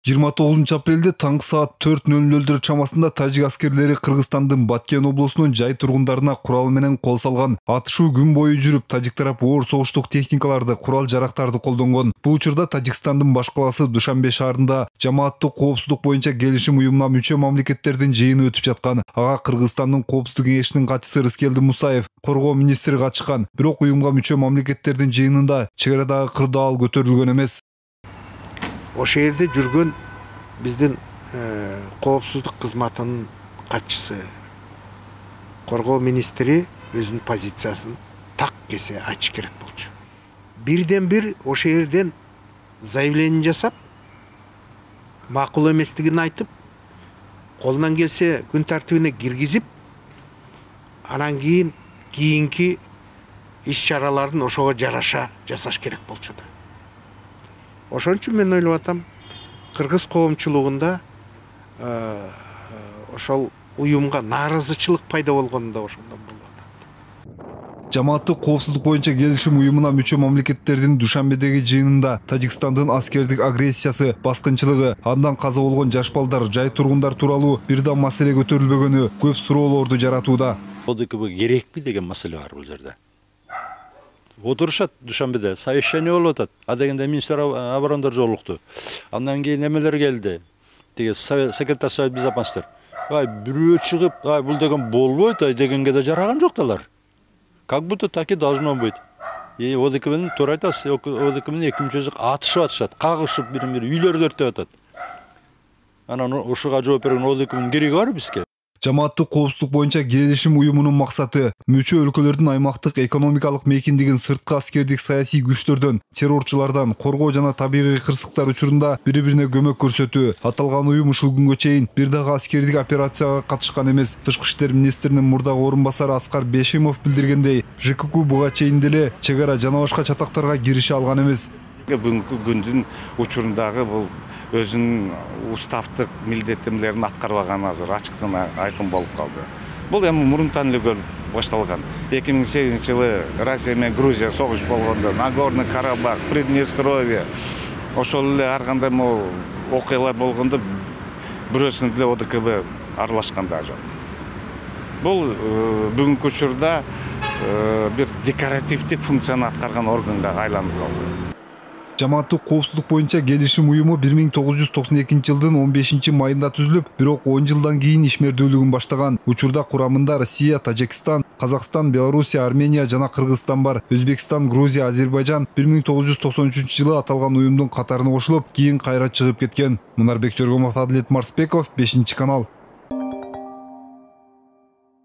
29 апрелде таңғы саат 4:00 чамасында тажик аскерлери Кыргызстандын Баткен облусунун жай тургундарына курал менен кол салган. Атышуу күн бою жүрүп, тажик тарап оор согуштук техникаларды, курал жарактарды колдонгон. Бул учурда Тажикстандын баш каласы Душанбе шаарында жамааттык коопсуздук боюнча келишим уюмуна мүчө мамлекеттердин жыйыны өтүп жаткан. Ага Кыргызстандын коопсуздук кеңешинин катчысы Рыскелди Мусаев, коргоо министри катышкан. Бирок уюмга мүчө мамлекеттердин жыйынында чек арадагы кырдаал көтөрүлгөн эмес. Ошол жерде жүргөн биздин коопсуздук кызматынын катчысы, коргоо министри өзүнүн позициясын так кесе айтыш керек болчу. Бирден бир ошол жерден заявление жасап, макул эместигин айтып, колунан келсе күн тартибине киргизип, анан кийинки иш чараларын ошого жараша жасаш керек болчу да. Ошон үчүн мен ойлоп атам, кыргыз коомчулугунда ошол уюмга нааразычылык пайда болгонунда ошондон болуп атат. Жамааттык коопсуздук боюнча келишим уюмуна мүчө мамлекеттердин Душанбедеги жыйынында Тажикстандын аскердик агрессиясы, баскынчылыгы, андан каза болгон жаш балдар, жай тургундар тууралуу бир да маселе көтөрүлбөгөнү көп суроолорду жаратууда. ОДКБ керекпи деген маселе бар бул жерде. Отурушат Душанбеде, совещание болуп атат. А дегенде министр оборондар жолукту. Андан кийин эмелер келди. Тиги секретарь совет безопасности. Бирөө чыгып, бул деген болбойт, дегенге да жараган жок далар. Как будто так и должно быть. ОДКБнын туура айтасыз, ОДКБнын эки мүчөсү атышып атышат, кагышып бири-бири үйлөрдү өртөп атат. Анан ушуга жооп берген ОДКБнын кереги бар бизге? Жамааттык коопсуздук боюнча келишим уюмунун максаты мүчө өлкөлөрдүн аймактык экономикалык мейкиндигин сырткы аскердик саясий күчтөрдөн, террорчулардан коргоо жана табигый кырсыктар учурунда бири-бирине көмөк көрсөтүү. Аталган уюм ушул күнгө чейин бир дагы аскердик операцияга катышкан эмес. Тышкы иштер министринин мурдагы орун басары Аскар Бешимов билдиргендей, ЖКК буга чейин деле чек ара жана башка чатактарга кирише алган эмес. Бүгүнкү күндүн учурундагы бул өзүнүн уставдык милдеттемелерин аткарбаганы азыр ачыктан айкын болуп калды. Бул эми мурунтан эле башталган. 2008-жылы Россия менен Грузия согуш болгондо, Нагорный Карабах, Приднестровье, ошол эле ар кандай окуялар болгондо бирөөсүнө деле ОДКБ аралашкан да жок. Бул бүгүнкү учурда бир декоративдик функцияны аткарган органга айланып калды. Жамааттык коопсуздук боюнча келишим уюму 1992-жылдын 15-майында түзүлүп, бирок 10 жылдан кийин ишмердүүлүгүн баштаган. Учурда курамында Россия, Тажикстан, Казакстан, Белоруссия, Армения жана Кыргызстан бар. Өзбекстан, Грузия, Азербайжан 1993-жылы аталган уюмдун катарына кошулуп, кийин кайра чыгып кеткен. Мунарбек Жоргомов, Адлет Марсбеков, 5-канал.